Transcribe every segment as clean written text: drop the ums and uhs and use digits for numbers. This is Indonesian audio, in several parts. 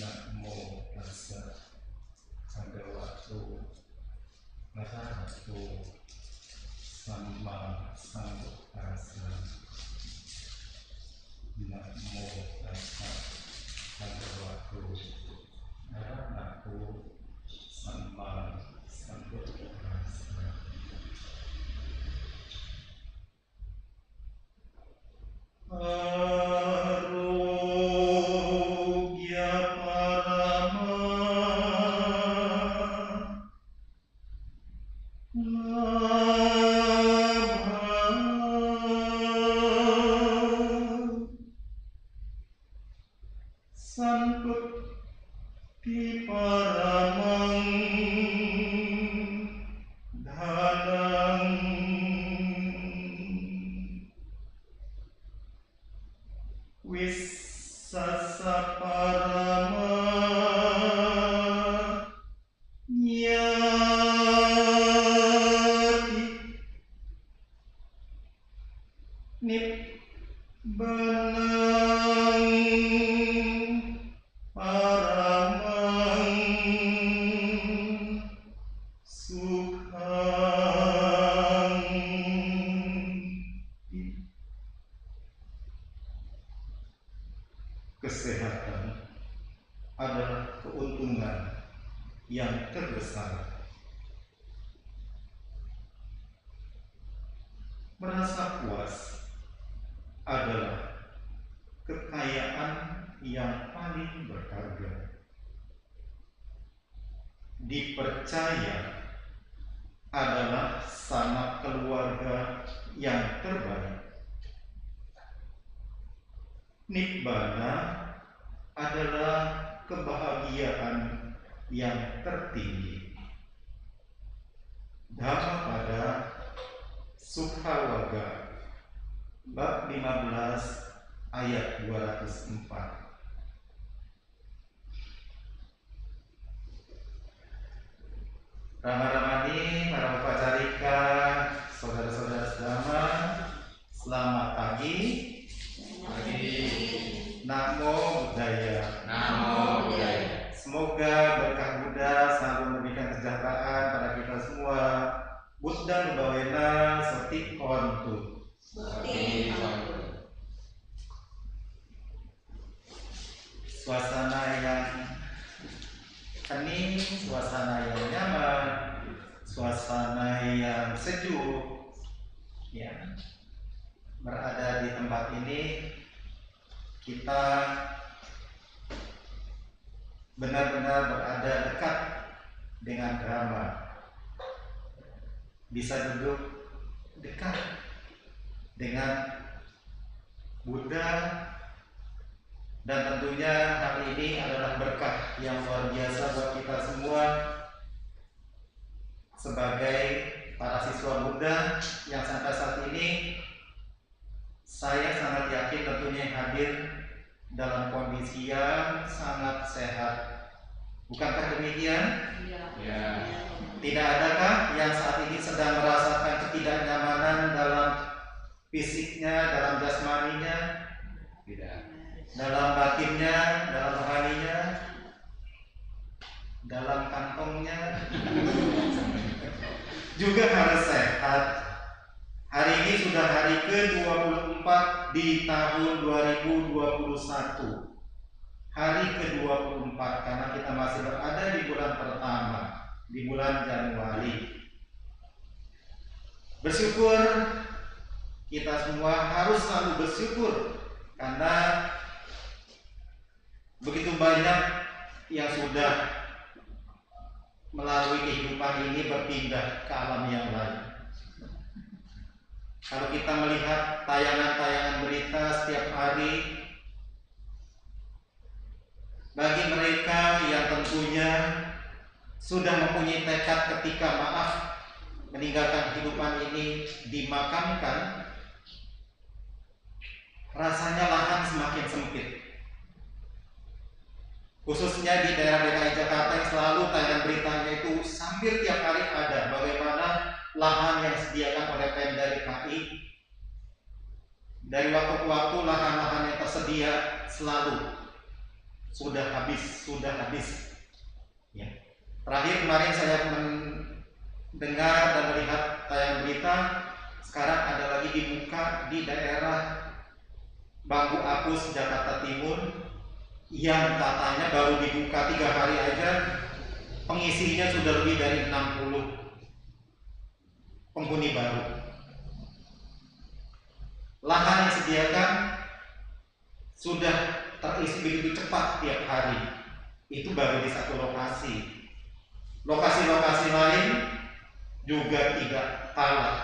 Namo tassa bhagavato arahato samma sambuddhassa. Namo tassa bhagavato arahato samma sambuddhassa. Arogya parama labha santutti paramang dhanang Wissassa parama nyati nibbanang paramang sukhang. Kesehatan adalah keuntungan yang terbesar. Merasa puas adalah kekayaan yang paling berharga. Dipercaya adalah sanak keluarga yang terbaik. Nibbana adalah kebahagiaan yang tertinggi. Dhammapada Sukhawaga bab 15 ayat 204. Rama-ramani, para upacarika, saudara-saudara sedama, selamat pagi. Namo Buddhaya. Namo Buddhaya. Semoga berkah Buddha selalu memberikan kesejahteraan pada kita semua. Buddha nubawena soti kontu. Suasana yang hening, suasana yang nyaman, suasana yang sejuk, ya. Berada di tempat ini kita benar-benar berada dekat dengan Dhamma, bisa duduk dekat dengan Buddha, dan tentunya hari ini adalah berkah yang luar biasa buat kita semua sebagai para siswa Buddha yang sampai saat ini saya sangat yakin tentunya yang hadir dalam kondisi yang sangat sehat. Bukankah demikian? Ya. Tidak adakah yang saat ini sedang merasakan ketidaknyamanan dalam fisiknya, dalam jasmaninya? Tidak. Dalam batinnya, dalam rohaninya, dalam kantongnya? Juga harus sehat. Hari ini sudah hari ke-24 di tahun 2021. Hari ke-24 karena kita masih berada di bulan pertama, di bulan Januari. Bersyukur, kita semua harus selalu bersyukur karena begitu banyak yang sudah melalui kehidupan ini berpindah ke alam yang lain. Kalau kita melihat tayangan-tayangan berita setiap hari, bagi mereka yang tentunya sudah mempunyai tekad ketika maaf meninggalkan kehidupan ini dimakamkan, rasanya lahan semakin sempit. Khususnya di daerah DKI Jakarta yang selalu tayangan beritanya itu hampir tiap hari ada bagaimana lahan yang disediakan oleh Pemda DKI, dari waktu ke waktu lahan-lahan yang tersedia selalu sudah habis. Ya. Terakhir kemarin saya mendengar dan melihat tayang berita, sekarang ada lagi dibuka di daerah Bangku Apus, Jakarta Timur, yang katanya baru dibuka 3 hari aja pengisinya sudah lebih dari 60 penghuni baru. Lahan yang disediakan sudah terisi begitu cepat tiap hari. Itu baru di satu lokasi. Lokasi-lokasi lain juga tidak kalah.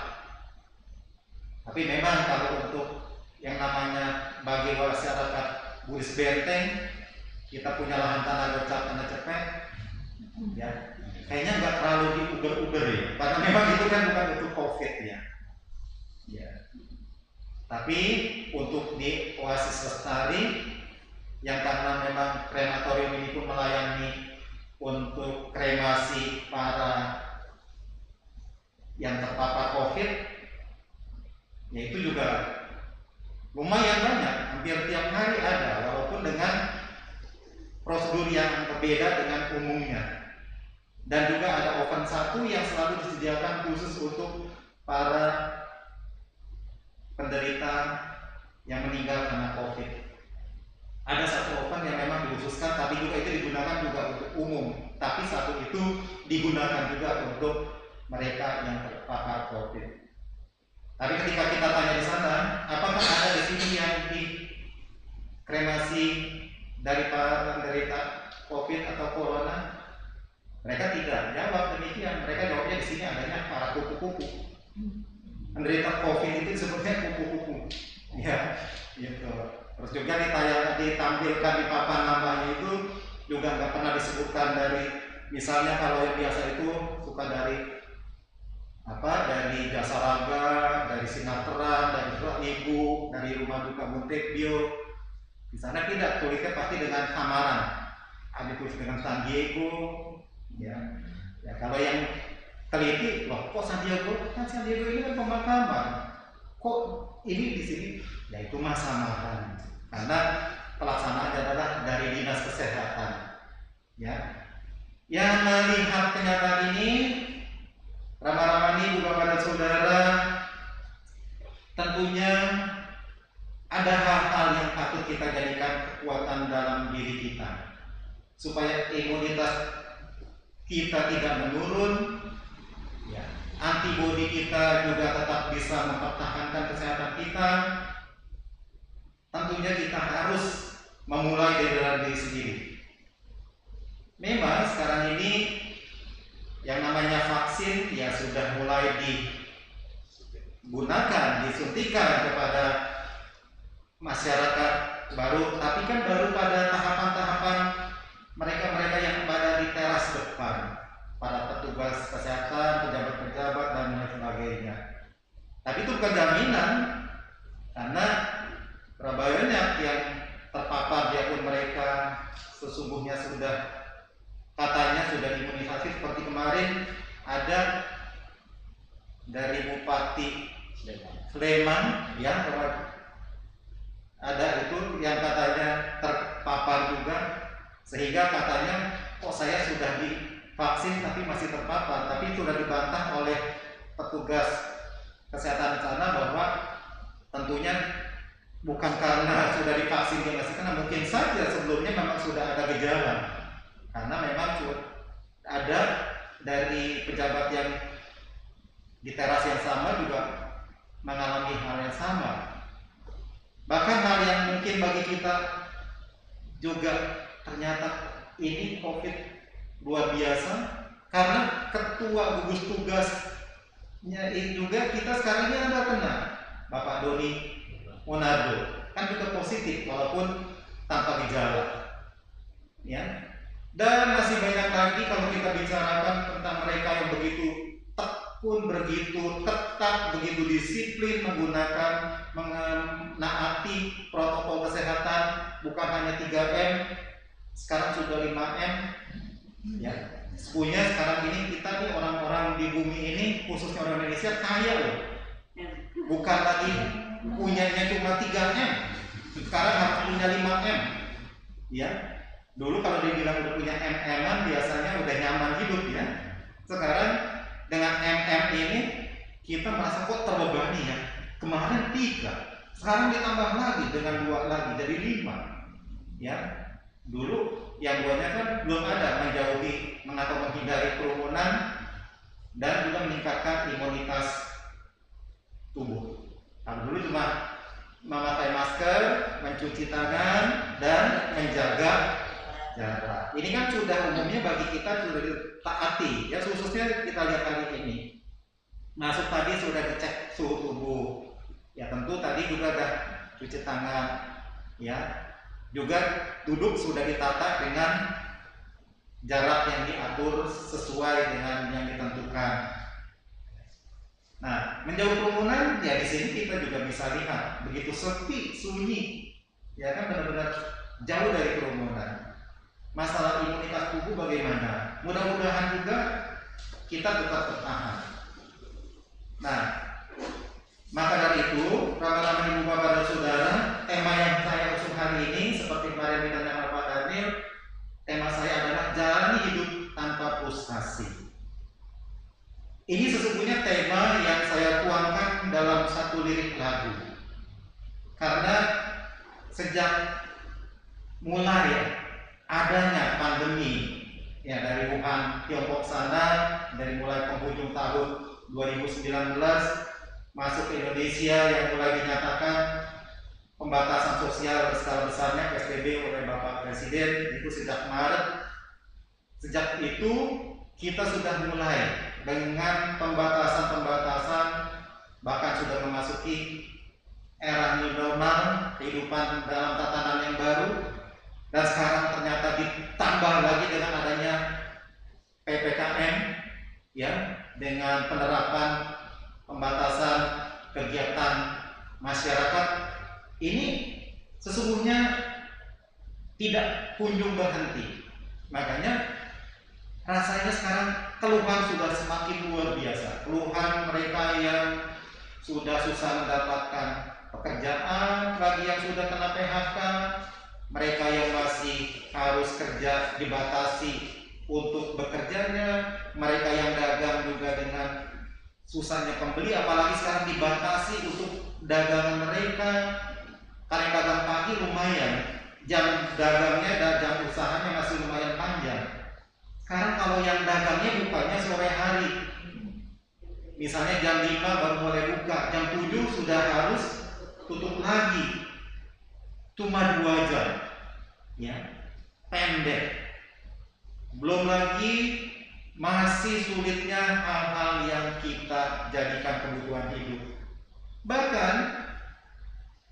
Tapi memang kalau untuk yang namanya bagi masyarakat Buris Benteng, kita punya lahan tanah gocap, tanah cepet, ya kayaknya nggak terlalu diuber-uber ya, karena memang itu kan bukan untuk COVID ya. Ya. Tapi untuk di Oasis Lestari, yang karena memang krematorium ini pun melayani untuk kremasi para yang terpapar COVID, ya itu juga lumayan banyak, hampir tiap hari ada, walaupun dengan prosedur yang berbeda dengan umumnya. Dan juga ada oven satu yang selalu disediakan khusus untuk para penderita yang meninggal karena COVID. Ada satu oven yang memang dikhususkan, tapi juga itu digunakan juga untuk umum. Tapi satu itu digunakan juga untuk mereka yang terpapar COVID. Tapi ketika kita tanya di sana, apakah ada di sini yang dikremasi dari para penderita COVID atau corona? Mereka tidak jawab demikian. Mereka jawabnya di sini adanya para kupu-kupu. Penderita COVID itu sebetulnya kupu-kupu. Ya, gitu. Terus juga ditampilkan di papan namanya itu juga nggak pernah disebutkan dari, misalnya kalau yang biasa itu suka dari Jasa Raga, dari Sinatra, dari Ibu, dari Rumah Duka Montebio. Di sana tidak, tulisnya pasti dengan samaran. Ada tulis dengan San Diego, ya. Ya kalau yang teliti, loh kok San Diego? Kan San Diego ini kan pemakaman. Kok ini di sini? Ya itu mah samaran. Karena pelaksanaannya adalah dari Dinas Kesehatan. Ya. Yang melihat kenyataan ini, Rama-Ramani, Bu Bapak dan Saudara, tentunya ada hal-hal yang patut kita jadikan kekuatan dalam diri kita supaya imunitas kita tidak menurun, ya, antibodi kita juga tetap bisa mempertahankan kesehatan kita. Tentunya kita harus memulai dari dalam diri sendiri. Memang sekarang ini yang namanya vaksin ya sudah mulai digunakan, disuntikan kepada masyarakat baru, tapi kan baru pada tahapan-tahapan mereka-mereka yang pada di teras depan, para petugas kesehatan, pejabat-pejabat dan lain sebagainya. Tapi itu bukan jaminan, karena banyak yang terpapar dia pun mereka sesungguhnya katanya sudah imunisasi. Seperti kemarin ada dari Bupati Sleman ya, ada itu yang katanya terpapar juga, sehingga katanya kok saya sudah divaksin tapi masih terpapar. Tapi sudah dibantah oleh petugas kesehatan di sana bahwa tentunya bukan karena sudah divaksin dia masih kena, mungkin saja sebelumnya memang sudah ada gejala, karena memang ada dari pejabat yang di teras yang sama juga mengalami hal yang sama. Bahkan hal yang mungkin bagi kita juga ternyata ini COVID luar biasa, karena ketua gugus tugasnya ini juga kita sekarang ini ada kena, Bapak Doni Monardo, kan juga positif walaupun tanpa gejala, ya. Dan masih banyak lagi kalau kita bicarakan tentang mereka yang begitu tekun, begitu ketat, begitu disiplin menaati protokol kesehatan, bukan hanya 3M, sekarang sudah 5M, ya. Sepunya sekarang ini kita nih orang-orang di bumi ini, khususnya orang Indonesia, kaya loh, bukan lagi punyanya cuma 3M, sekarang harus punya 5M, ya. Dulu kalau dibilang udah punya MM-an biasanya udah nyaman hidup ya. Sekarang dengan MM ini kita merasa kok terbebani ya. Kemarin 3, sekarang ditambah lagi dengan 2 lagi jadi 5. Ya. Dulu yang 2-nya kan belum ada, menjauhi atau menghindari kerumunan dan juga meningkatkan imunitas tubuh. Kalau dulu cuma memakai masker, mencuci tangan, dan menjaga jarak. Ini kan sudah umumnya bagi kita sudah ditaati, ya khususnya kita lihat kali ini. Masuk tadi sudah dicek suhu tubuh, ya tentu tadi juga ada cuci tangan, ya juga duduk sudah ditata dengan jarak yang diatur sesuai dengan yang ditentukan. Nah, menjauh kerumunan ya di sini kita juga bisa lihat begitu sepi, sunyi, ya kan benar-benar jauh dari kerumunan. Masalah imunitas tubuh bagaimana? Mudah-mudahan juga kita tetap bertahan. Nah, maka dari itu, rama-rama ibu bapak dan saudara, tema yang saya usung hari ini seperti kemarin ditanya Bapak Daniel, tema saya adalah jalani hidup tanpa frustasi. Ini sesungguhnya tema yang saya tuangkan dalam satu lirik lagu. Karena sejak mulai adanya pandemi ya dari Wuhan, Tiongkok sana, dari mulai penghujung tahun 2019 masuk ke Indonesia yang mulai dinyatakan pembatasan sosial berskala besarnya PSBB oleh Bapak Presiden itu sejak Maret. Sejak itu kita sudah mulai dengan pembatasan-pembatasan, bahkan sudah memasuki era new normal, kehidupan dalam tatanan yang baru, dan sekarang ternyata ditambah lagi dengan adanya PPKM, ya, dengan penerapan pembatasan kegiatan masyarakat. Ini sesungguhnya tidak kunjung berhenti. Makanya rasanya sekarang keluhan sudah semakin luar biasa. Keluhan mereka yang sudah susah mendapatkan pekerjaan, bagi yang sudah kena PHK, mereka yang masih harus kerja dibatasi untuk bekerjanya, mereka yang dagang juga dengan susahnya pembeli, apalagi sekarang dibatasi untuk dagangan mereka. Karena dagang pagi lumayan, jam dagangnya dan jam usahanya masih lumayan panjang. Sekarang kalau yang dagangnya bukanya sore hari, misalnya jam 5 baru mulai buka, jam 7 sudah harus tutup lagi, cuma 2 jam, ya, pendek. Belum lagi masih sulitnya hal-hal yang kita jadikan kebutuhan hidup. Bahkan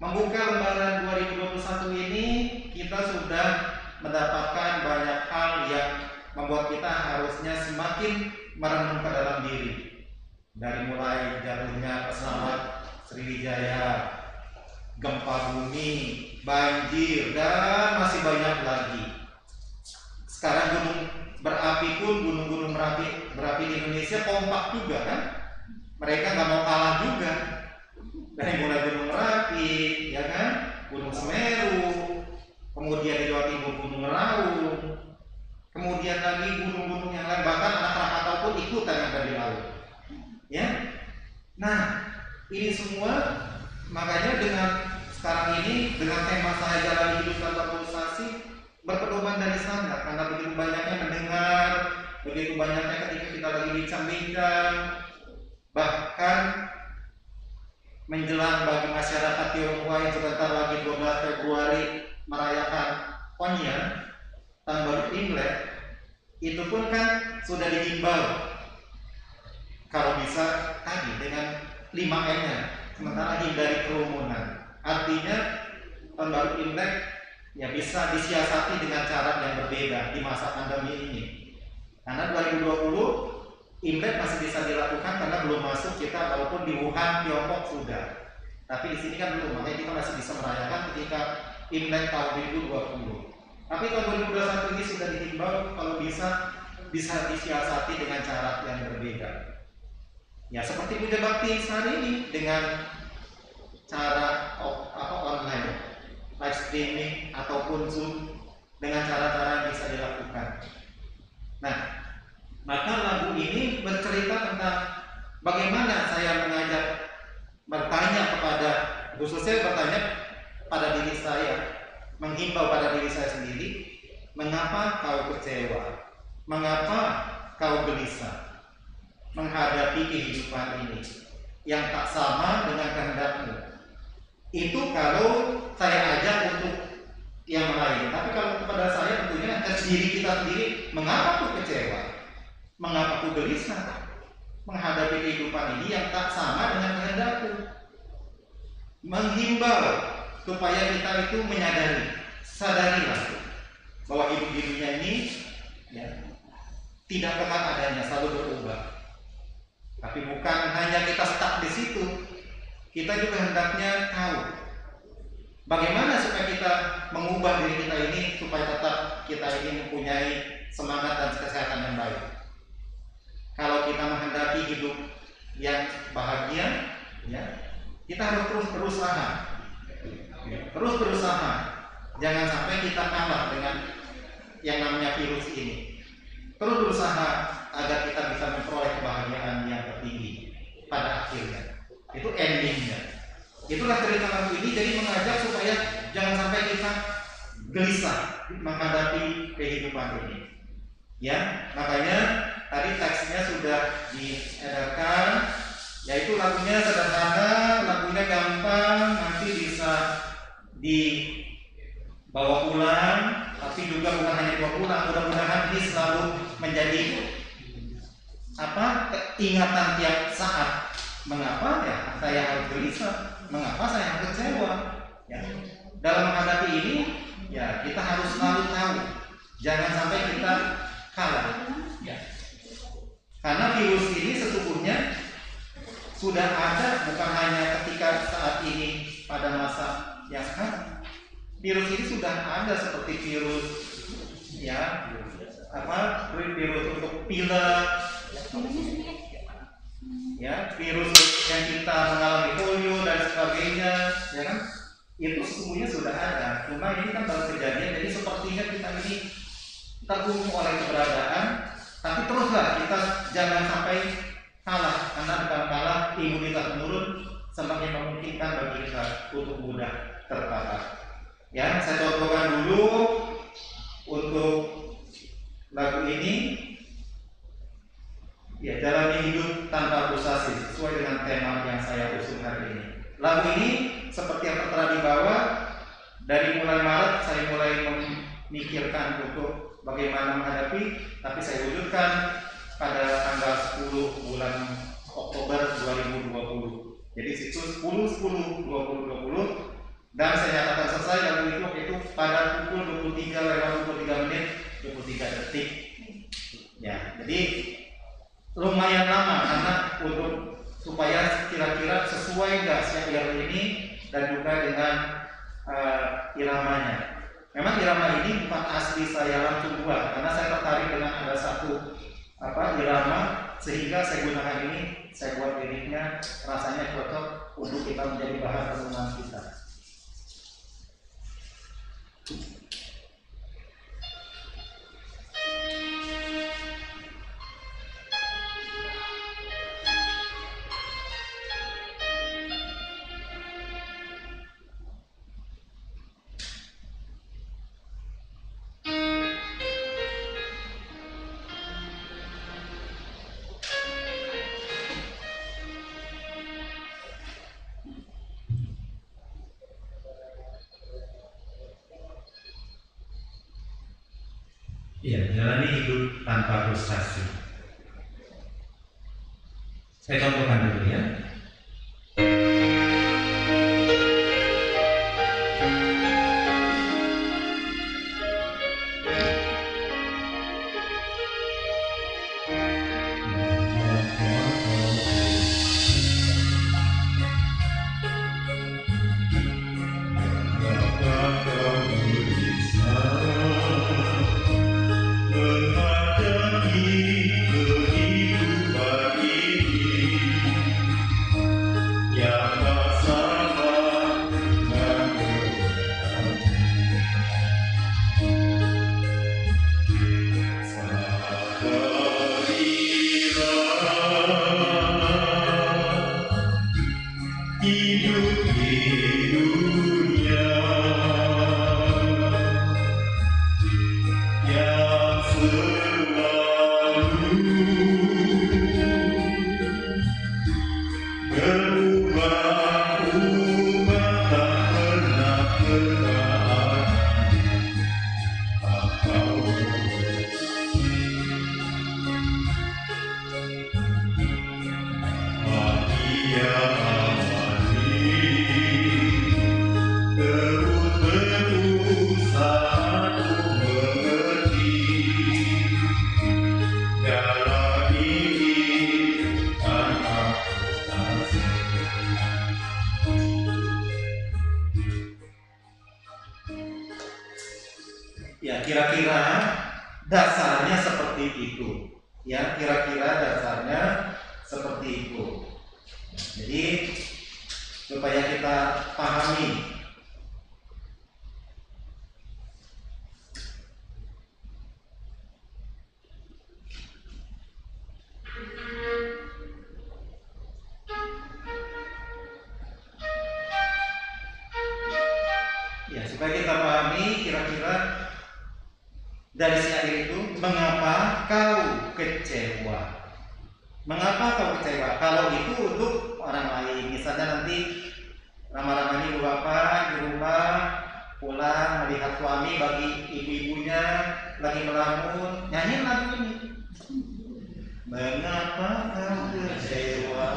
membuka Lembaran 2021 ini kita sudah mendapatkan banyak hal yang membuat kita harusnya semakin merenung ke dalam diri. Dari mulai jatuhnya pesawat Sriwijaya, gempa bumi, banjir, dan masih banyak lagi. Sekarang gunung berapi pun, gunung-gunung berapi di Indonesia kompak juga kan. Mereka nggak mau kalah juga. Dari mulai gunung Merapi, ya kan, gunung Semeru, kemudian di Jawa Timur gunung Raung, kemudian lagi gunung-gunung yang lain, bahkan anak Krakatau pun ikutan yang dari laut. Ya, nah ini semua makanya dengan sekarang ini dengan tema saya jalani hidup tanpa frustasi berpedoman dari sana, karena begitu banyaknya mendengar, begitu banyaknya ketika kita lagi bincang-bincang, bahkan menjelang bagi masyarakat Tionghoa yang sebentar lagi 12 Februari merayakan Konyan, tahun baru Imlek, itu pun kan sudah dihimbau kalau bisa tadi dengan 5M-nya, sementara hindari kerumunan. Artinya tahun baru Imlek ya bisa disiasati dengan cara yang berbeda di masa pandemi ini. Karena 2020 Imlek masih bisa dilakukan karena belum masuk kita, walaupun di Wuhan, Tiongkok sudah. Tapi di sini kan belum, makanya kita masih bisa merayakan ketika Imlek tahun 2020. Tapi tahun 2021 ini sudah dihimbau kalau bisa disiasati dengan cara yang berbeda. Ya seperti puja bakti hari ini dengan cara online, live streaming ataupun Zoom. dengan cara-cara yang bisa dilakukan. Nah, maka lagu ini bercerita tentang bagaimana saya bertanya pada diri saya, menghimbau pada diri saya sendiri, mengapa kau kecewa? Mengapa kau gelisah menghadapi kehidupan ini yang tak sama dengan kehendakmu? Itu kalau saya ajak untuk yang lain. Tapi kalau kepada saya tentunya ke diri kita sendiri, mengapa aku kecewa? Mengapa aku gelisah menghadapi kehidupan ini yang tak sama dengan kehendakku? Menghimbau supaya kita itu sadarilah bahwa hidup di dunia ini ya, tidak kekal adanya, selalu berubah. Tapi bukan hanya kita stuck di situ, kita juga hendaknya tahu bagaimana supaya kita mengubah diri kita ini supaya tetap kita ini mempunyai semangat dan kesehatan yang baik. Kalau kita menghendaki hidup yang bahagia, ya, kita harus terus berusaha. Jangan sampai kita kalah dengan yang namanya virus ini. Terus berusaha agar kita bisa memperoleh kebahagiaan yang tertinggi pada akhirnya. Itu endingnya. Itulah cerita lagu ini, jadi mengajak supaya jangan sampai kita gelisah menghadapi kehidupan ini. Ya, makanya tadi teksnya sudah diedarkan, yaitu lagunya sederhana, lagunya gampang, nanti bisa dibawa pulang, tapi juga bukan hanya dibawa pulang, mudah-mudahan ini selalu menjadi ingatan tiap saat. Mengapa ya saya harus gelisah? Mengapa saya harus kecewa? Ya. Dalam menghadapi ini, ya kita harus selalu tahu, jangan sampai kita kalah. Ya. Karena virus ini sesungguhnya sudah ada, bukan hanya ketika saat ini pada masa yang sekarang. Virus ini sudah ada seperti virus virus untuk pilek, ya, virus yang kita mengalami polio dan sebagainya, ya kan? Itu sesungguhnya sudah ada. Cuma ini kan baru kejadian, jadi sepertinya kita ini tergulung oleh keberadaan. Tapi teruslah kita jangan sampai kalah, karena dengan kalah imunitas menurun semakin memungkinkan bagi kita untuk mudah terpapar. Ya, saya contohkan dulu untuk lagu ini. Ya, jalani hidup tanpa frustasi sesuai dengan tema yang saya usung hari ini. Lagu ini seperti yang tertera di bawah, dari mulai Maret saya mulai memikirkan untuk bagaimana menghadapi, tapi saya wujudkan pada tanggal 10 bulan Oktober 2020. Jadi siklus 10-10-2020, dan saya nyatakan selesai lagu itu pada pukul 23:23 ya, jadi lumayan lama karena untuk supaya kira-kira sesuai nggak syair ini dan juga dengan iramanya. Memang irama ini bukan asli saya langsung buat, karena saya tertarik dengan ada satu irama, sehingga saya gunakan ini, saya buat liriknya, rasanya cocok untuk kita menjadi bahan renungan kita. Iya, jalani hidup tanpa frustasi. Saya contohkan dulu ya. Ya, kira-kira dasarnya seperti itu. Ya, kira-kira dasarnya seperti itu. Jadi supaya kita pahami. Ya, supaya kita pahami kira-kira dari syair itu, mengapa kau kecewa? Mengapa kau kecewa? Kalau itu untuk orang lain, misalnya nanti ramah-ramah ibu bapak di rumah pulang melihat suami bagi ibu-ibunya lagi melamun, nyanyi lagu ini. Mengapa kau kecewa?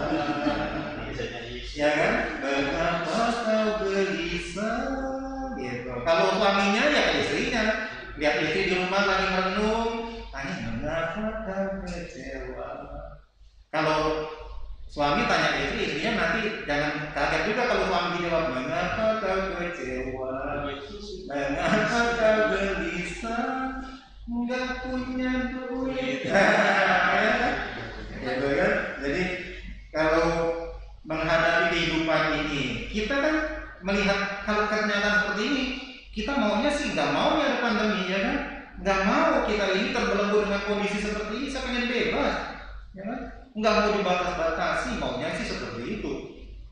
Ya kan? Mengapa kau gelisah? Gitu. Kalau suaminya ya istrinya, lihat istri di rumah lagi merenung, tanya mengapa kau kecewa? Kalau suami tanya istri, istrinya nanti jangan kaget juga kalau suami dijawab mengapa kau kecewa? Mengapa kau gelisah? Nggak punya duit. Gitu kan? Jadi kalau menghadapi kehidupan ini, kita kan melihat hal kenyataan seperti ini, kita maunya sih nggak mau ya ada pandemi, ya kan? Nggak mau kita ini terbelenggu dengan kondisi seperti ini. Saya pengen bebas, ya kan? Nggak mau dibatas-batasi, maunya sih seperti itu,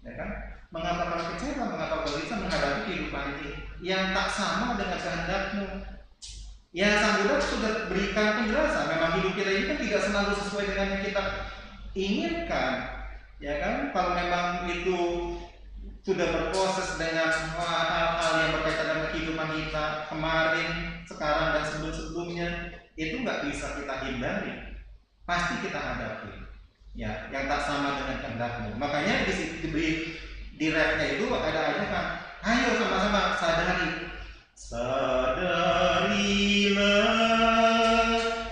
ya kan? Mengapa kau kecewa? Mengapa kau bisa menghadapi kehidupan ini yang tak sama dengan kehendakmu? Ya, Sang Buddha sudah berikan penjelasan. Memang hidup kita ini kan tidak selalu sesuai dengan yang kita inginkan, ya kan? Kalau memang itu sudah berproses dengan hal-hal yang berkaitan dengan kehidupan kita kemarin, sekarang dan sebelum-sebelumnya, itu nggak bisa kita hindari, pasti kita hadapi. Ya, yang tak sama dengan kehendakmu. Makanya di refnya itu ada ajakan, ayo sama-sama sadari. Sadarilah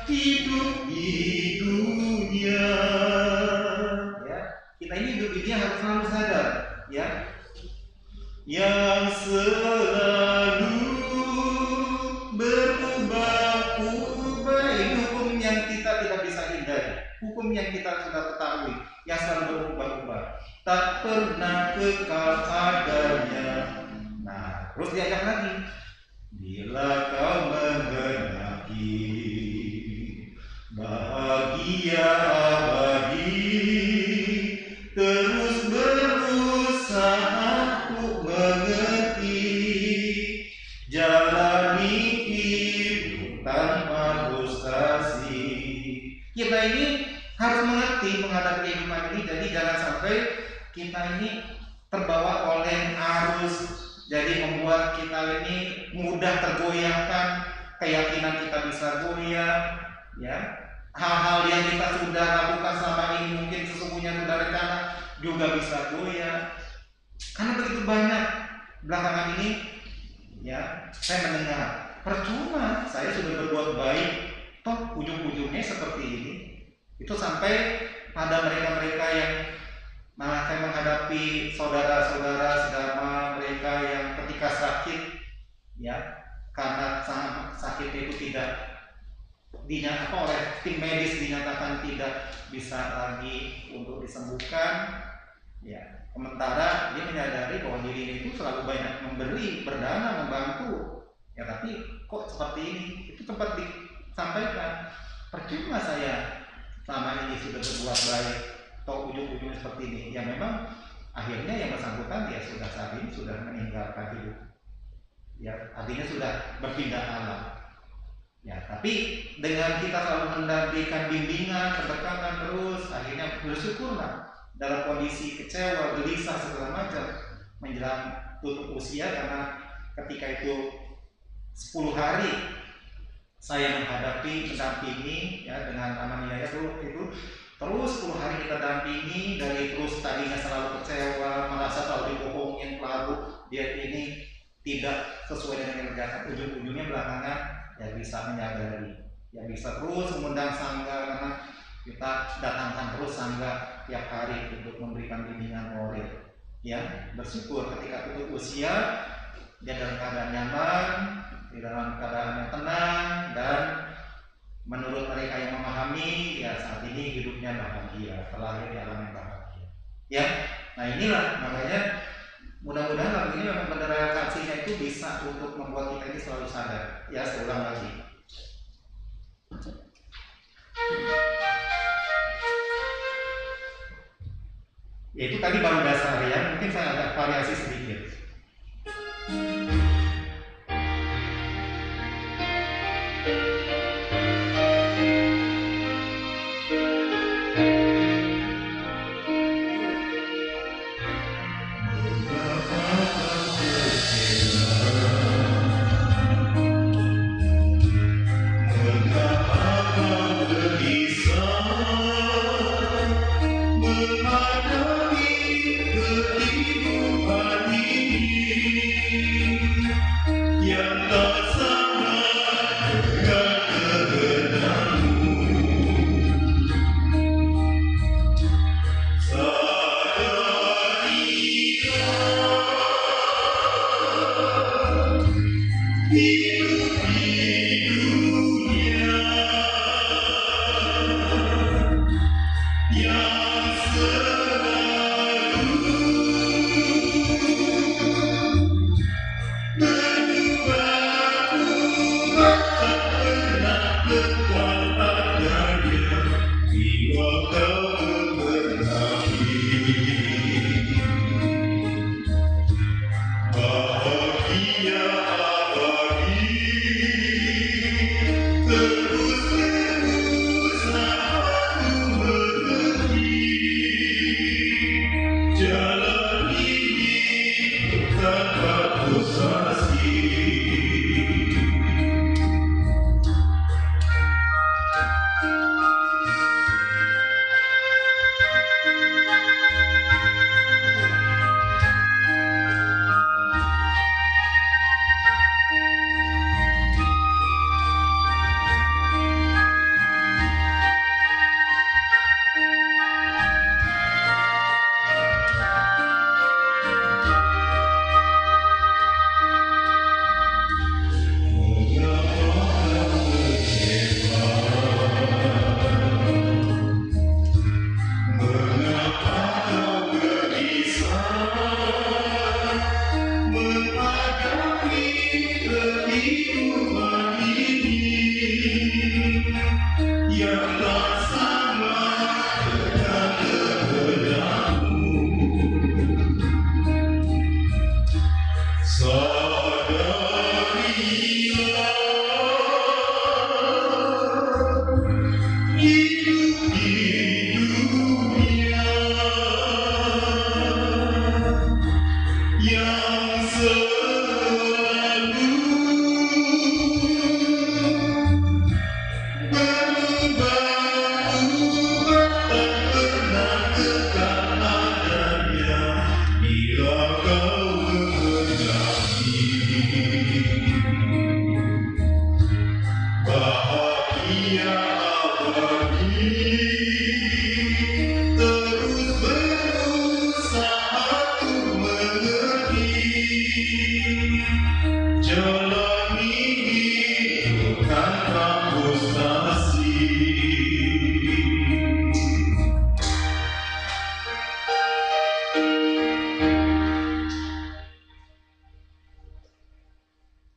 hidup di dunia. Ya, kita ini hidup di dunia harus selalu sadar, ya. Yang selalu berubah-ubah. Ini hukum yang kita tidak bisa hindari, hukum yang kita sudah ketahui, yang selalu berubah-ubah, tak pernah kekal adanya. Nah, terus diajak lagi, bila kau menghendaki bahagia abadi, terus berusaha untuk mengerti, jalani hidup tanpa frustasi. Kita ini harus mengerti menghadapi kehidupan ini, jadi jangan sampai kita ini terbawa oleh arus, jadi membuat kita ini mudah tergoyahkan, keyakinan kita bisa goyah, ya. Hal-hal yang kita sudah lakukan selama ini mungkin sesungguhnya sudah rencana juga bisa goyah. Karena begitu banyak belakangan ini, ya, saya mendengar percuma saya sudah berbuat baik, toh ujung-ujungnya seperti ini. Itu sampai pada mereka-mereka yang saya menghadapi saudara-saudara sedama mereka yang ketika sakit, ya, karena sakit itu tidak dinyatakan oleh tim medis, dinyatakan tidak bisa lagi untuk disembuhkan, ya, sementara dia menyadari bahwa dirinya itu selalu banyak memberi, berdana, membantu, ya, tapi kok seperti ini. Itu sempat disampaikan, percuma saya selama ini sudah berbuat baik, atau ujung-ujungnya seperti ini. Ya memang akhirnya yang bersangkutan ya sudah saat ini sudah meninggalkan hidup, ya, artinya sudah berpindah alam. Ya, tapi dengan kita selalu mendampingkan bimbingan, pendekatan terus, akhirnya bersyukurlah dalam kondisi kecewa, gelisah segala macam menjelang tutup usia, karena ketika itu 10 hari saya mendampingi, ya, dengan Amaniaya itu terus 10 hari kita dampingi, dari terus tadinya selalu kecewa, merasa selalu dibohongin, lalu dia ini tidak sesuai dengan yang kerjakan, ujung-ujungnya belakangan ya bisa menyadari, ya bisa terus mengundang sangga, karena kita datangkan terus sangga tiap hari untuk memberikan bimbingan moral, ya. Bersyukur ketika tutup usia dia dalam keadaan nyaman, di dalam keadaan yang tenang dan menurut mereka yang memahami, ya saat ini hidupnya bahagia, terlahir di alam yang bahagia. Ya, nah inilah makanya mudah-mudahan lagu ini memang benar relevansinya itu bisa untuk membuat kita ini selalu sadar. Ya, saya ulang lagi. Ya, itu tadi baru dasar ya, mungkin saya agak variasi sedikit.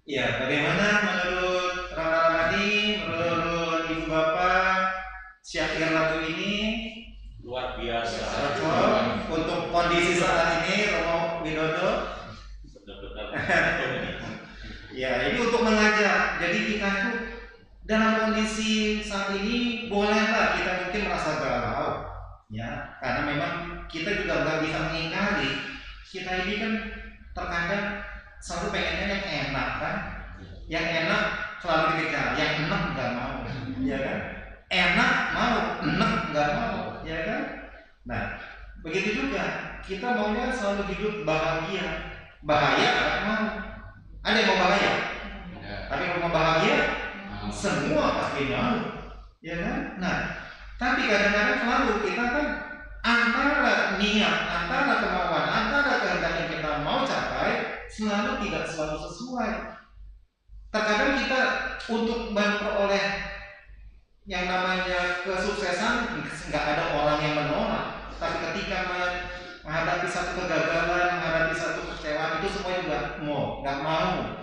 Ya, bagaimana menurut Ramadi, menurut Ibu Bapak, syair lagu ini? Luar biasa. Cocok untuk kondisi saat ini, Romo Widodo. Ya, ini untuk mengajak. Jadi kita itu dalam kondisi saat ini bolehlah kita mungkin merasa galau, ya, karena memang kita juga nggak bisa mengingkari. Kita ini kan terkadang selalu pengennya yang enak kan, yang enak selalu dikejar, yang enak nggak mau, ya kan? Enak mau, enak nggak mau, ya kan? Nah, begitu juga kita maunya selalu hidup bahagia, bahaya nggak mau. Ada yang mau bahaya, Ya. tapi kalau mau bahagia, semua pasti mau, ya kan? Nah, tapi kadang-kadang selalu kita kan antara niat, antara kemauan, antara kehendak yang kita mau capai selalu tidak selalu sesuai. Terkadang kita untuk memperoleh yang namanya kesuksesan nggak ada orang yang menolak, tapi ketika menghadapi satu kegagalan, menghadapi satu kecewaan, itu semua juga nggak mau.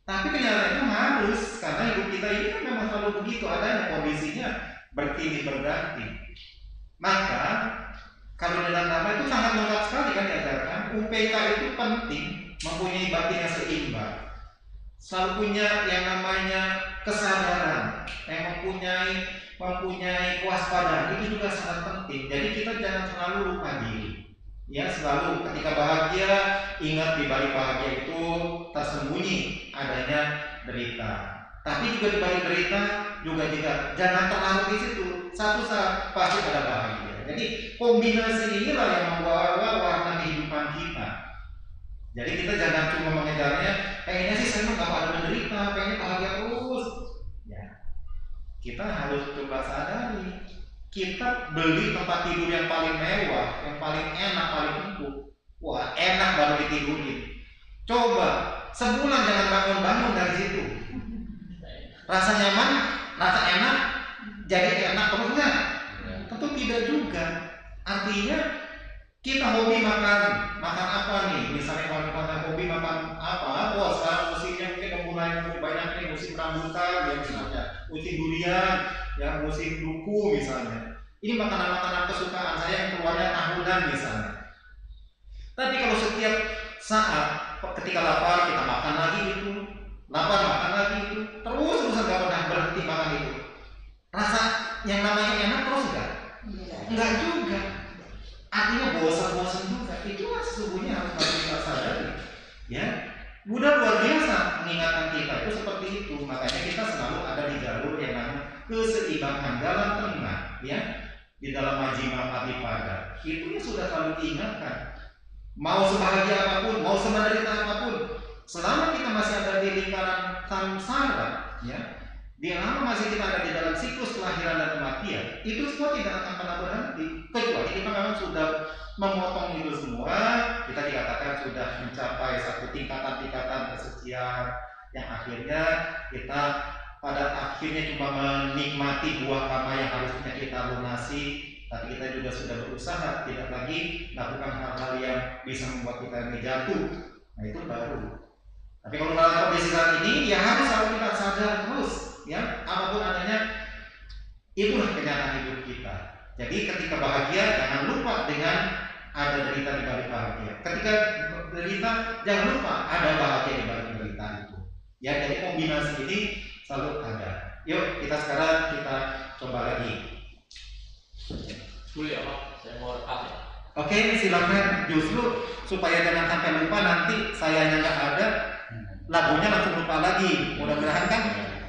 Tapi kenyataannya harus, karena hidup kita ini kan memang selalu begitu adanya, kondisinya berkini berganti. Maka kalau dalam nama itu sangat lengkap sekali kan diajarkan. UPK itu penting, mempunyai batin yang seimbang, selalu punya yang namanya kesadaran, yang mempunyai kewaspadaan, itu juga sangat penting. Jadi kita jangan selalu lupa diri. Ya, selalu ketika bahagia, ingat di balik bahagia itu tersembunyi adanya derita. Tapi juga di balik derita juga jangan terlalu di situ. Satu saat pasti ada bahagia. Jadi kombinasi inilah yang membawa warna kehidupan kita. Jadi kita jangan cuma mengejarnya, pengennya sih saya nggak ada menderita, pengen bahagia terus. Ya, kita harus coba sadari, kita beli tempat tidur yang paling mewah, yang paling enak, paling empuk. Wah, enak baru ditidurin. Coba sebulan jangan bangun-bangun dari situ. Rasa nyaman, rasa enak, jadi enak terus nggak? Tentu tidak juga. Artinya kita hobi makan apa nih? Misalnya kalau hobi makan apa? Oh, sekarang musimnya mungkin mulai banyak nih, musim rambutan ya misalnya, musim durian, ya musim duku misalnya. Ini makanan-makanan kesukaan saya yang keluarnya tahunan misalnya. Tapi kalau setiap saat ketika lapar kita makan lagi itu, lapar makan lagi itu, terus nggak pernah berhenti makan itu. Rasa yang namanya enak terus nggak? Enggak juga. Artinya bosan-bosan juga. Itulah sesungguhnya harus kita sadari. Ya, Buddha luar biasa mengingatkan kita itu seperti itu. Makanya kita selalu ada di jalur yang namanya keseimbangan jalan tengah, ya, di dalam Majjhima Patipada. Itu sudah selalu diingatkan. Mau sebahagia apapun, mau semenderita apapun, selama kita masih ada di lingkaran samsara, ya, lama masih kita ada di dalam siklus kelahiran dan kematian, itu semua tidak akan pernah berhenti. Kecuali kita memang sudah memotong itu semua, kita dikatakan sudah mencapai satu tingkatan-tingkatan kesucian yang akhirnya kita pada akhirnya cuma menikmati buah karma yang harusnya kita lunasi, tapi kita juga sudah berusaha tidak lagi melakukan hal-hal yang bisa membuat kita jatuh. Nah itu baru. Tapi kalau dalam kondisi saat ini, ya harus selalu kita sadar terus. Ya, apapun adanya, itulah kenyataan hidup kita. Jadi ketika bahagia, jangan lupa dengan ada derita di balik bahagia. Ketika derita, jangan lupa ada bahagia di balik derita itu. Ya, jadi kombinasi ini selalu ada. Yuk, kita sekarang coba lagi. Boleh ya Pak, saya mau rekam ya. Oke, silakan. Justru supaya jangan sampai lupa nanti sayanya nggak ada, lagunya langsung lupa lagi. Mudah-mudahan kan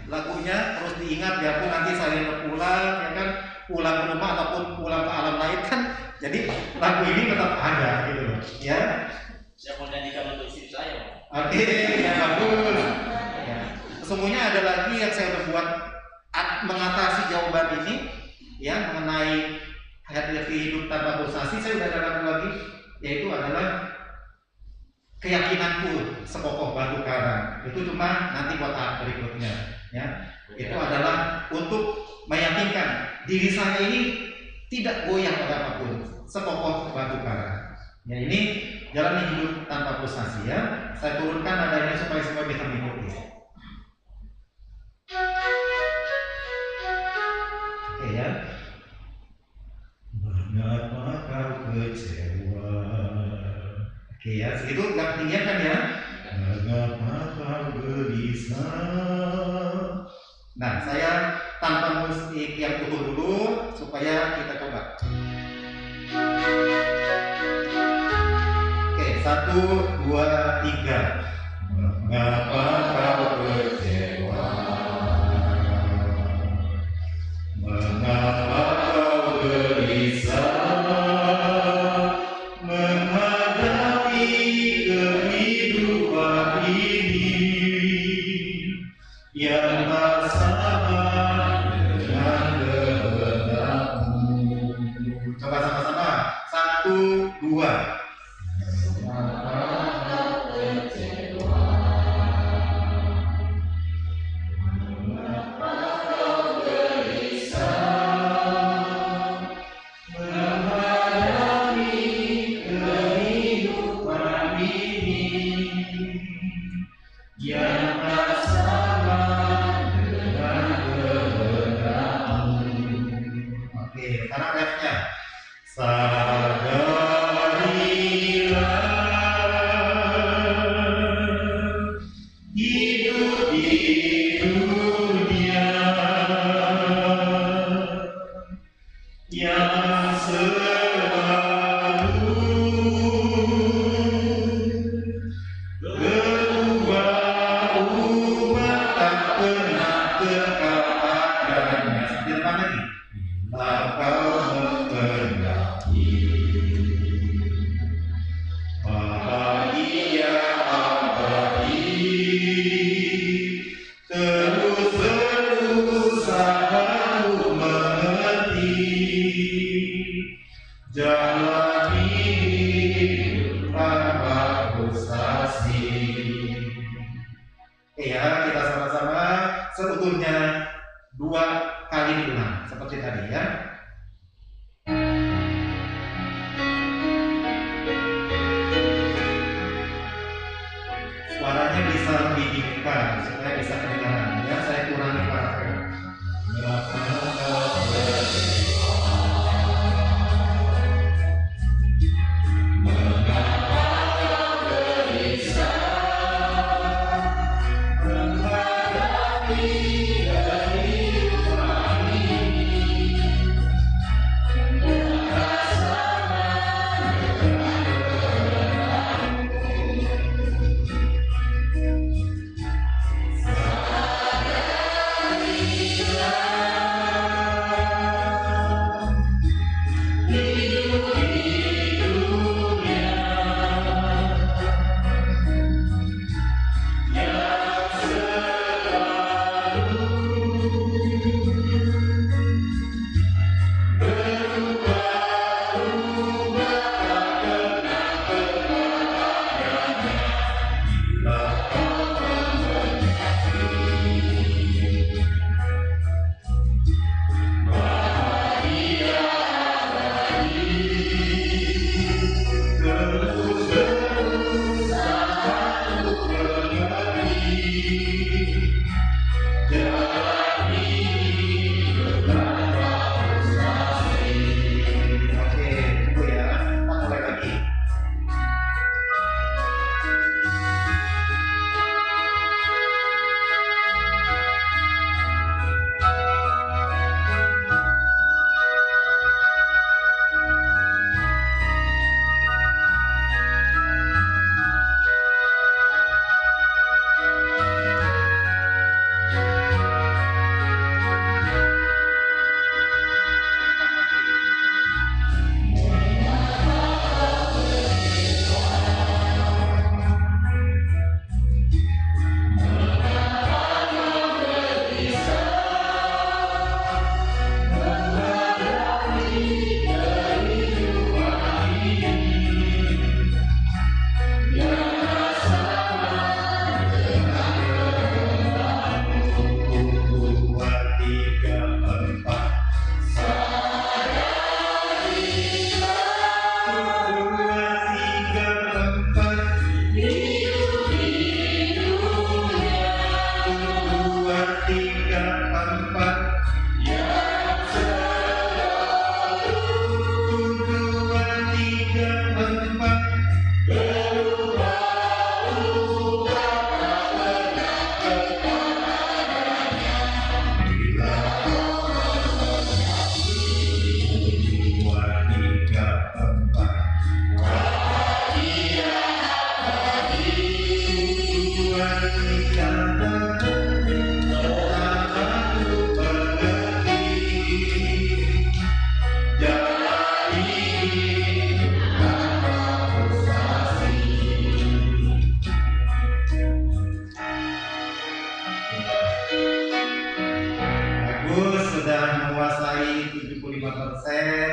lagunya terus diingat, biarpun nanti saya pulang, ya kan, pulang ke rumah ataupun pulang ke alam lain kan, jadi lagu ini tetap ada gitu loh, ya. Saya mau nyanyikan untuk istri saya. Oke, ya bagus. Ya. Sesungguhnya ada lagi yang saya udah buat mengatasi jawaban ini, ya, mengenai hati hidup tanpa frustasi. Saya udah ada lagu lagi, yaitu adalah keyakinanku sekokoh batu karang. Itu cuma nanti buat berikutnya. Ya, itu adalah untuk meyakinkan diri saya ini tidak goyah pada apapun, sekokoh batu karang. Ya, ini jalan hidup tanpa frustasi, ya. Saya turunkan nadanya supaya semua bisa mengikuti. Oke, ya. Mengapa kau kecewa? Oke, ya, segitu nggak ketinggian kan ya? Mengapa kau gelisah? Nah, saya tanpa musik yang utuh dulu supaya kita coba. Oke, 1, 2, 3. Mengapa kau kecewa? Mengapa kau gelisah menghadapi kehidupan ini yang tak sama dengan kehendakmu? Coba sama-sama. 1, 2. yang tak sama dengan kehendakmu. Oke, sekarang refnya. Sadarilah hidup di dunia yang selalu berubah-ubah tak pernah kekal adanya. Sambil lagi. Bila kau menghendaki bahagia abadi, terus berusaha untuk mengerti jalan hidup tanpa frustasi. Oke ya, kita sama-sama seutuhnya 2 kali diulang seperti tadi ya. Suaranya bisa didinginkan supaya bisa kedengaran ya. Saya kurangi parafel.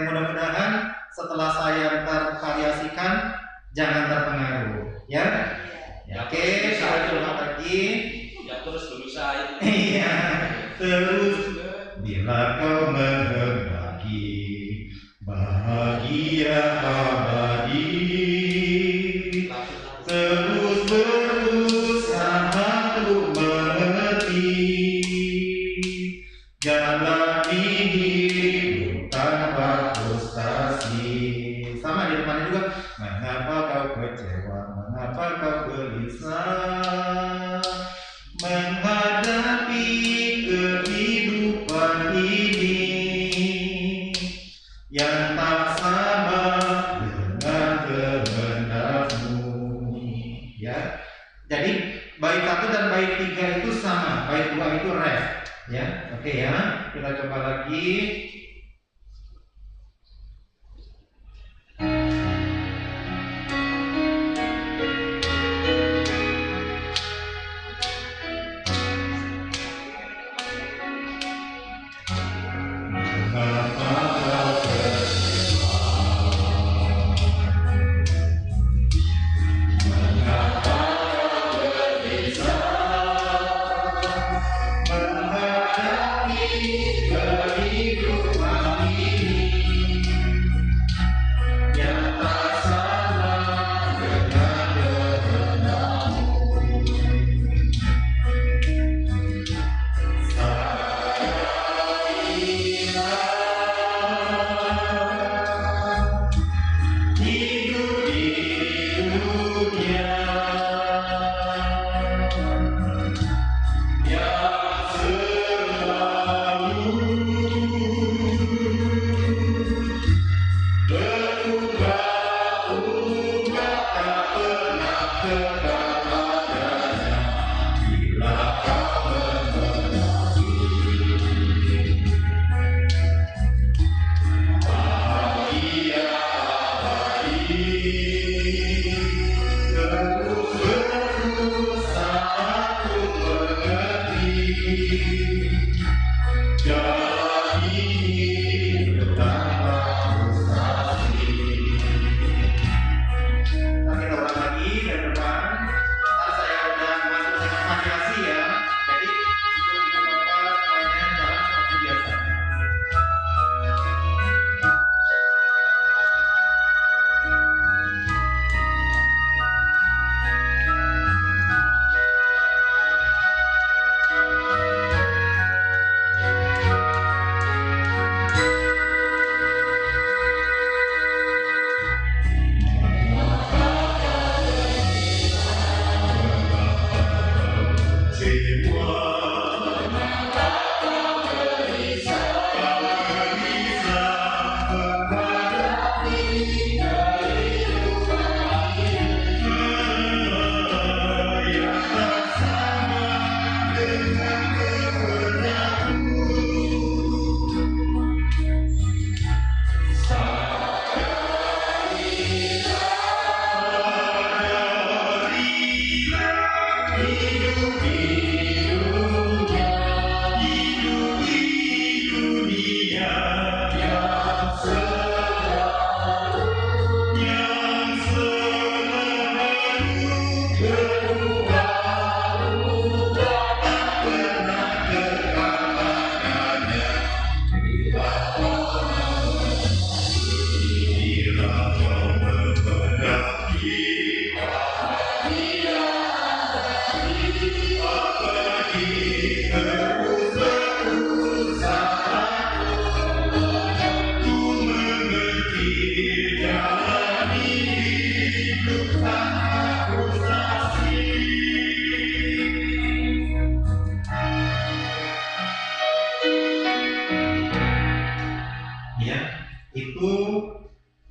Mudah-mudahan setelah saya variasikan jangan terpengaruh ya. Oke, saya ulang lagi. Ya terus berusaha. Iya, terus bila kau menghendaki bahagia abadi, terus berusaha bait 1 dan bait 3 itu sama, bait 2 itu ref, ya. Oke ya, kita coba lagi. Itu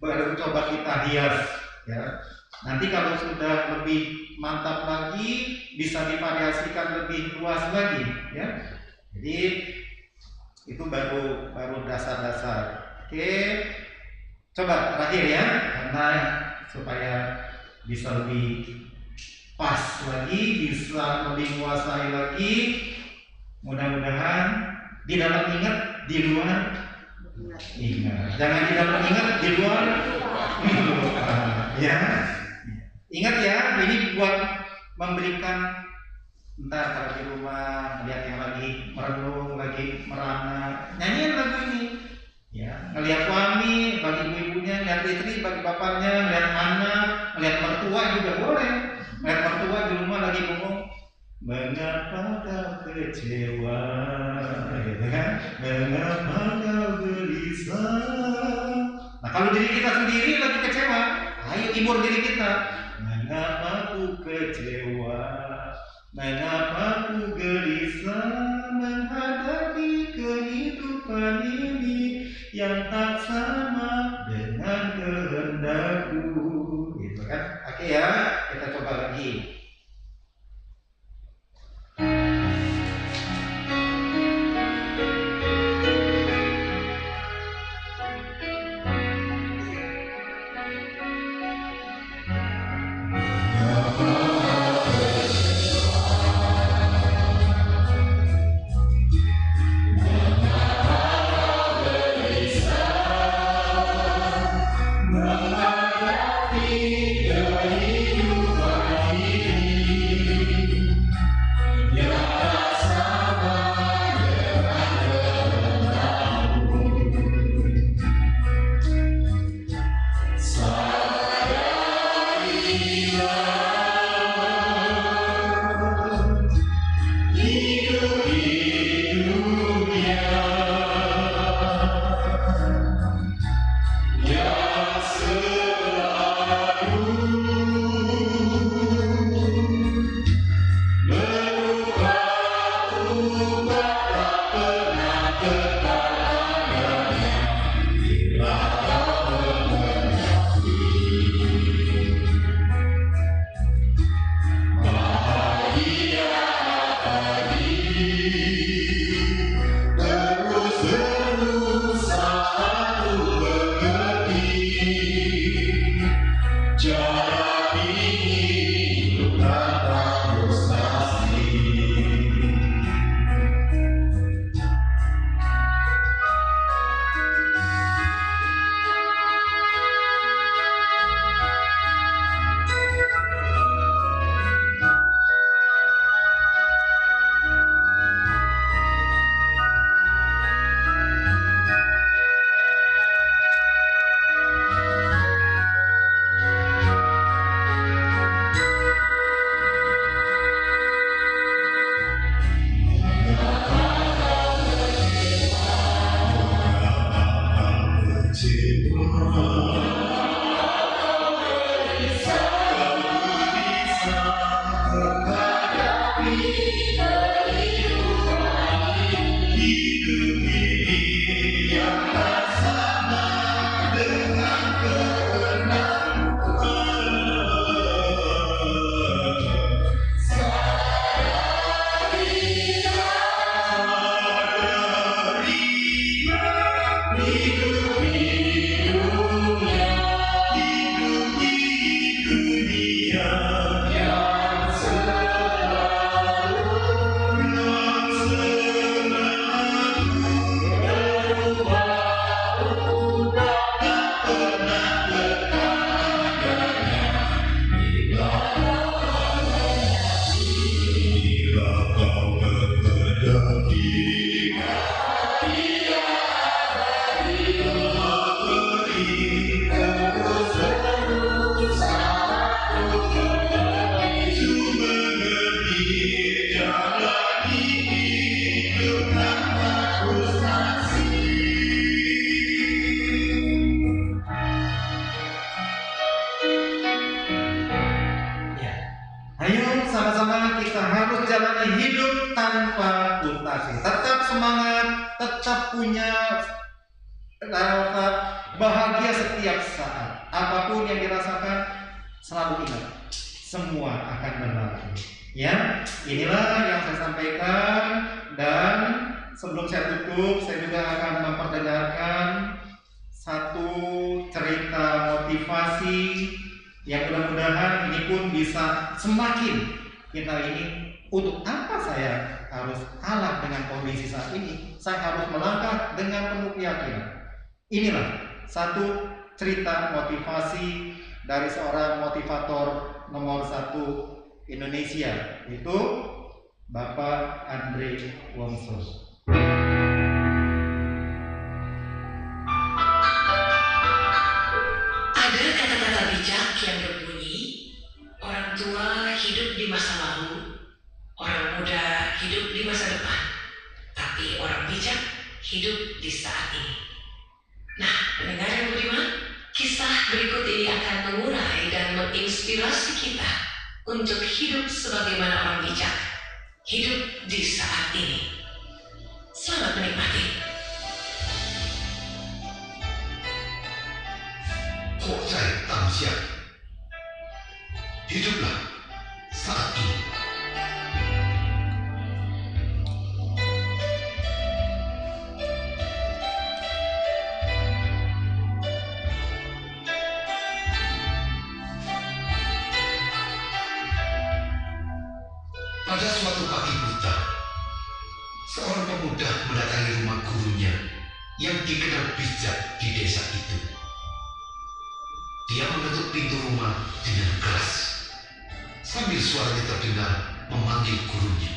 baru coba kita hias, ya. Nanti kalau sudah lebih mantap lagi, bisa divariasikan lebih luas lagi, ya. Jadi itu baru dasar-dasar. Oke, coba terakhir ya, karena supaya bisa lebih pas lagi, bisa lebih menguasai lagi. Mudah-mudahan di dalam ingat, di luar ingat. Jangan di dalam ingat, di luar lupa. Ya, ingat ya, ini buat memberikan. Ntar kalau di rumah melihat yang lagi merenung, lagi merana, nyanyiin lagu ini. Ya, ngelihat suami, bagi ibu-ibunya, ngelihat istri, bagi bapaknya, ngelihat anak, ngelihat mertua juga boleh. Ngelihat mertua di rumah lagi ngomong, mengapa kau kecewa, gitu kan? Mengapa kau gelisah? Nah, kalau diri kita sendiri lagi kecewa, ayo hibur diri kita. Mengapa ku kecewa? Mengapa ku gelisah menghadapi kehidupan ini yang tak sama dengan kehendakku, gitu kan? Oke ya, kita coba lagi. Ayo sama-sama kita harus jalani hidup tanpa frustasi. Tetap semangat, tetap punya rasa bahagia setiap saat. Apapun yang dirasakan, selalu ingat, semua akan berlalu. Ya, inilah yang saya sampaikan. Dan sebelum saya tutup, saya juga akan memperdengarkan satu cerita motivasi yang mudah-mudahan ini pun bisa semakin kita ini, untuk apa saya harus kalah dengan kondisi saat ini, saya harus melangkah dengan penuh keyakinan. Inilah satu cerita motivasi dari seorang motivator nomor 1 Indonesia, yaitu Bapak Andre Wongso. Yang berbunyi, orang tua hidup di masa lalu, orang muda hidup di masa depan, tapi orang bijak hidup di saat ini. Nah, pendengar yang budiman, kisah berikut ini akan mengurai dan menginspirasi kita untuk hidup sebagaimana orang bijak, hidup di saat ini. Selamat menikmati. 活在当下。 Hiduplah saat ini. Pada suatu pagi buta, seorang pemuda mendatangi rumah gurunya yang dikenal bijak di desa itu. Dia mengetuk pintu rumah dengan keras, sambil suaranya terdengar memanggil gurunya.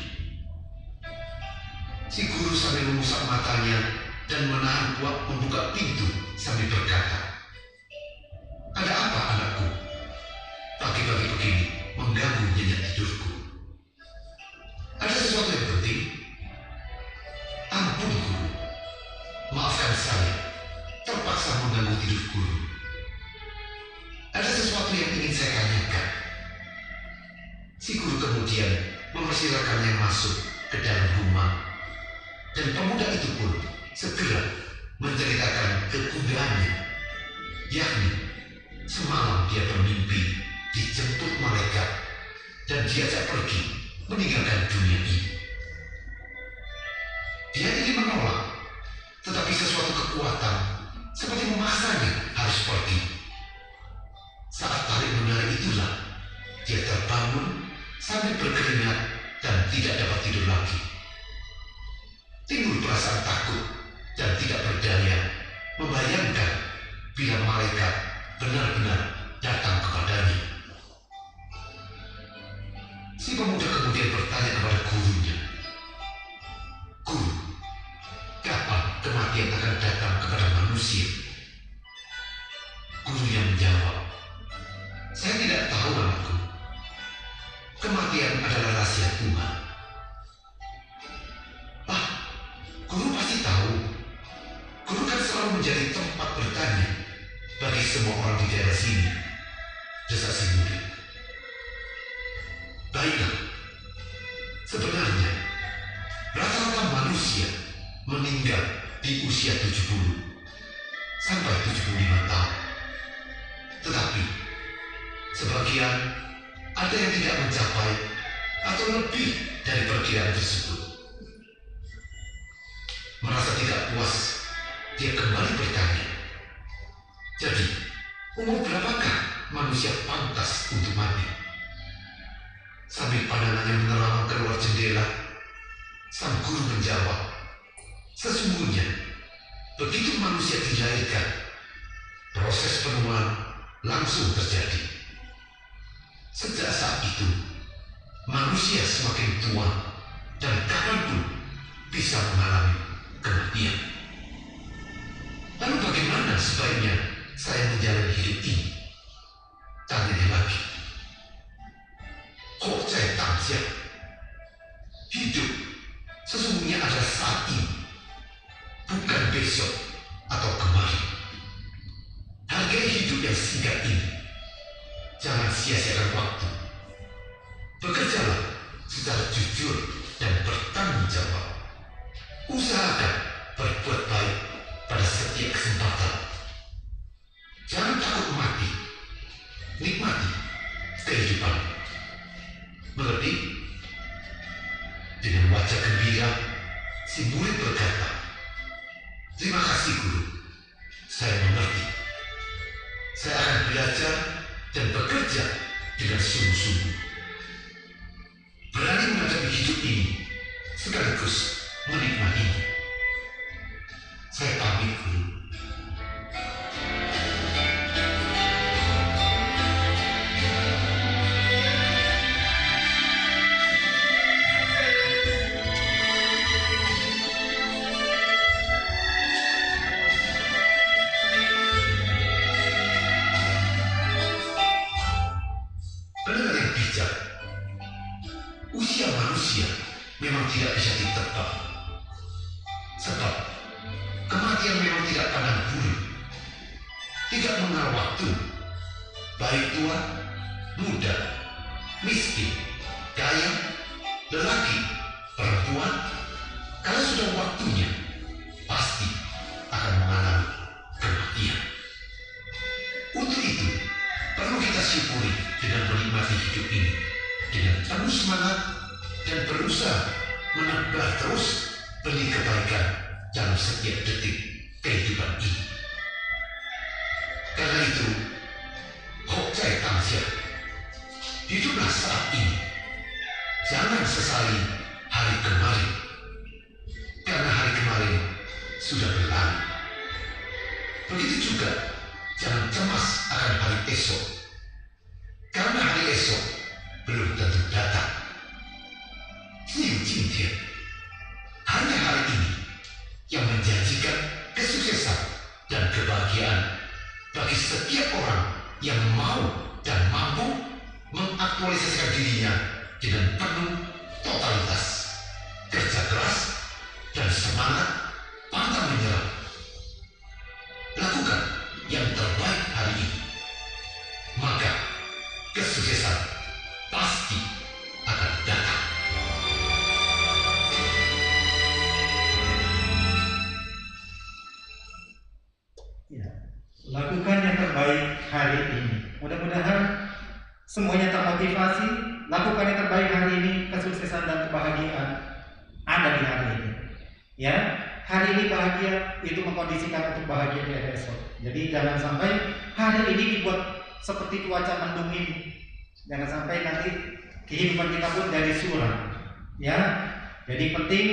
Si guru sambil mengusap matanya dan menahan buat membuka pintu sambil berkata, "Ada apa anakku? Pagi-pagi begini mengganggu nyenyak tidurku. Ada sesuatu yang penting? Ampun guru, maafkan saya terpaksa mengganggu tidur guru. Ada sesuatu yang ingin saya tanyakan." Si guru kemudian mempersilakannya masuk ke dalam rumah, dan pemuda itu pun segera menceritakan kegundahannya, yakni semalam dia bermimpi dijemput malaikat dan diajak pergi meninggalkan dunia ini. Dia ingin menolak, tetapi sesuatu kekuatan seperti memaksanya harus pergi. Saat tarik menarik itulah dia terbangun sambil berkeringat dan tidak dapat tidur lagi. Timbul perasaan takut dan tidak berdaya, membayangkan bila malaikat benar-benar datang kepadanya. Si pemuda kemudian bertanya kepada gurunya, "Guru, kapan kematian akan datang kepada manusia?" Gurunya menjawab, "Saya tidak tahu anakku. Kematian adalah rahasia Tuhan." "Ah, guru pasti tahu. Guru kan selalu menjadi tempat bertanya bagi semua orang di daerah sini," desas si murid. "Baiklah, Sebenarnya, rata-rata manusia meninggal di usia 70 sampai 75 tahun. Tetapi, sebagian ada yang tidak mencapai atau lebih dari perkiraan tersebut. Merasa tidak puas, dia kembali bertanya, jadi, umur berapakah manusia pantas untuk mati? Sambil pandangannya menerawang keluar jendela, sang guru menjawab, sesungguhnya, begitu manusia dilahirkan, proses penuaan langsung terjadi. Sejak saat itu, manusia semakin tua dan kapanpun bisa mengalami kematian. Lalu bagaimana sebaiknya saya menjalani hidup ini? Tanya dia lagi. Kok saya tangsiap? Hidup sesungguhnya adalah saat ini, bukan besok atau kemarin. Hargai hidup yang singkat ini. Jangan sia-siakan waktu. Bekerjalah secara jujur dan bertanggung jawab. Usahakan berbuat baik pada setiap kesempatan. Jangan takut mati. Nikmati kehidupan. Mengerti? Dengan wajah gembira, si murid berkata, terima kasih guru, saya mengerti. Saya akan belajar dan bekerja dengan sungguh-sungguh. Berani menghadapi hidup ini, sekaligus menikmatinya. Saya pamit guru. Pendengar yang bijak, usia manusia memang tidak bisa ditebak. Sebab kematian memang tidak pandang bulu, tidak mengenal waktu, baik tua, muda, miskin, kaya, lelaki, perempuan. Kalau sudah waktunya, pasti akan mengalami kematian. Untuk itu, perlu kita syukuri dengan menikmati hidup ini dengan penuh semangat dan berusaha menebar terus benih kebaikan dalam setiap detik kehidupan ini. Karena itu, Hokai Tangsia, hiduplah saat ini. Jangan sesali hari kemarin, karena hari kemarin sudah berlalu. Begitu juga, jangan cemas akan hari esok, karena hari esok belum tentu datang. Jingtian, hanya hari ini yang menjanjikan kesuksesan dan kebahagiaan bagi setiap orang yang mau dan mampu mengaktualisasikan dirinya dengan penuh totalitas, kerja keras, dan semangat pantang menyerah. Lakukan yang terbaik hari ini, maka kesuksesan pasti akan datang. Ya, lakukan yang terbaik hari ini. Mudah-mudahan semuanya termotivasi. Lakukan yang terbaik hari ini. Kesuksesan dan kebahagiaan ada di hari ini. Ya, hari ini bahagia itu mengkondisikan untuk bahagia di hari esok. Jadi jangan sampai hari ini dibuat seperti cuaca mendung ini. Jangan sampai nanti kehidupan kita pun jadi suram. Ya, jadi penting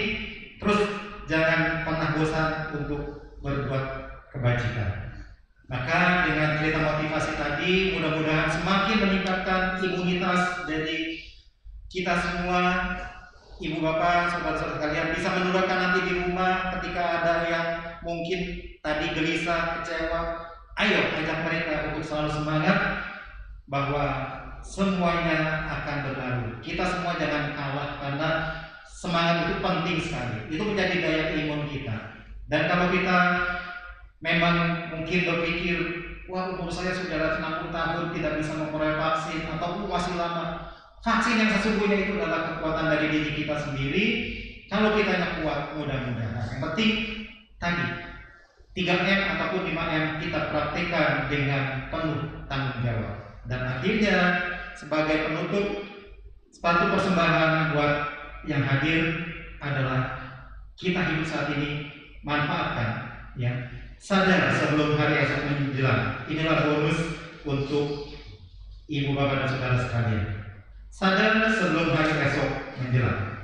terus jangan pernah bosan untuk berbuat kebajikan. Maka dengan cerita motivasi tadi, mudah-mudahan semakin meningkatkan imunitas dari kita semua, ibu bapak, saudara-saudara sekalian, bisa menularkan nanti di rumah ketika ada yang mungkin tadi gelisah, kecewa. Ayo ajak mereka untuk selalu semangat bahwa semuanya akan berlalu. Kita semua jangan kalah karena semangat itu penting sekali. Itu menjadi daya imun kita. Dan kalau kita memang mungkin berpikir, wah umur saya sudah 60 tahun tidak bisa memperoleh vaksin atau masih lama, Vaksin yang sesungguhnya itu adalah kekuatan dari diri kita sendiri. Kalau kitanya kuat, mudah-mudahan. Yang penting tadi 3M ataupun 5M kita praktikkan dengan penuh tanggung jawab. Dan akhirnya sebagai penutup, sepatu persembahan buat yang hadir adalah kita hidup saat ini, manfaatkan ya. Sadar sebelum hari esok menjelang. Inilah bonus untuk ibu bapak dan saudara sekalian. Sadar sebelum hari esok menjelang.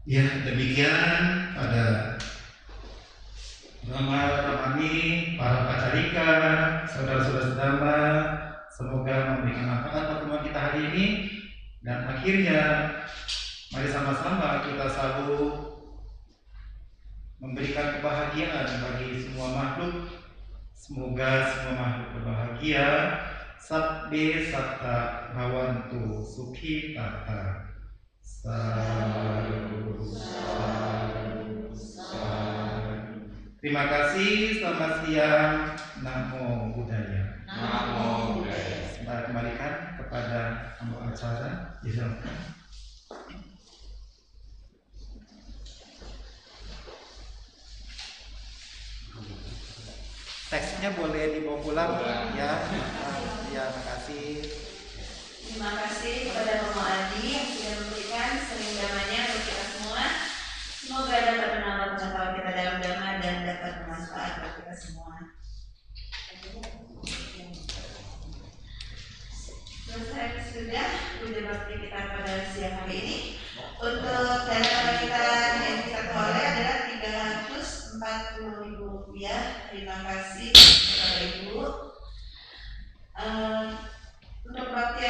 Ya, demikian pada Rohani, para pacarika, saudara-saudara sedama, semoga memberikan manfaat pertemuan kita hari ini. Dan akhirnya, mari sama-sama kita selalu memberikan kebahagiaan bagi semua makhluk. Semoga semua makhluk berbahagia. Sabbe satta bhavantu sukhi tata. Saru. Terima kasih, selamat siang. Namo Buddhaya. Namo Buddhaya. Saya kembalikan kepada tamu acara. Silakan. Teksnya boleh dibawa pulang ya. Ya, makasih. Terima kasih kepada Romo Adi yang sudah memberikan sering damanya untuk kita semua. Semoga dapat menambah pengetahuan kita dalam dhamma dan dapat bermanfaat bagi kita semua. Selesai sudah puja bakti kita pada siang hari ini. Untuk dana kita yang kita peroleh adalah Rp340.000. Terima kasih kepada Ibu. Untuk bakti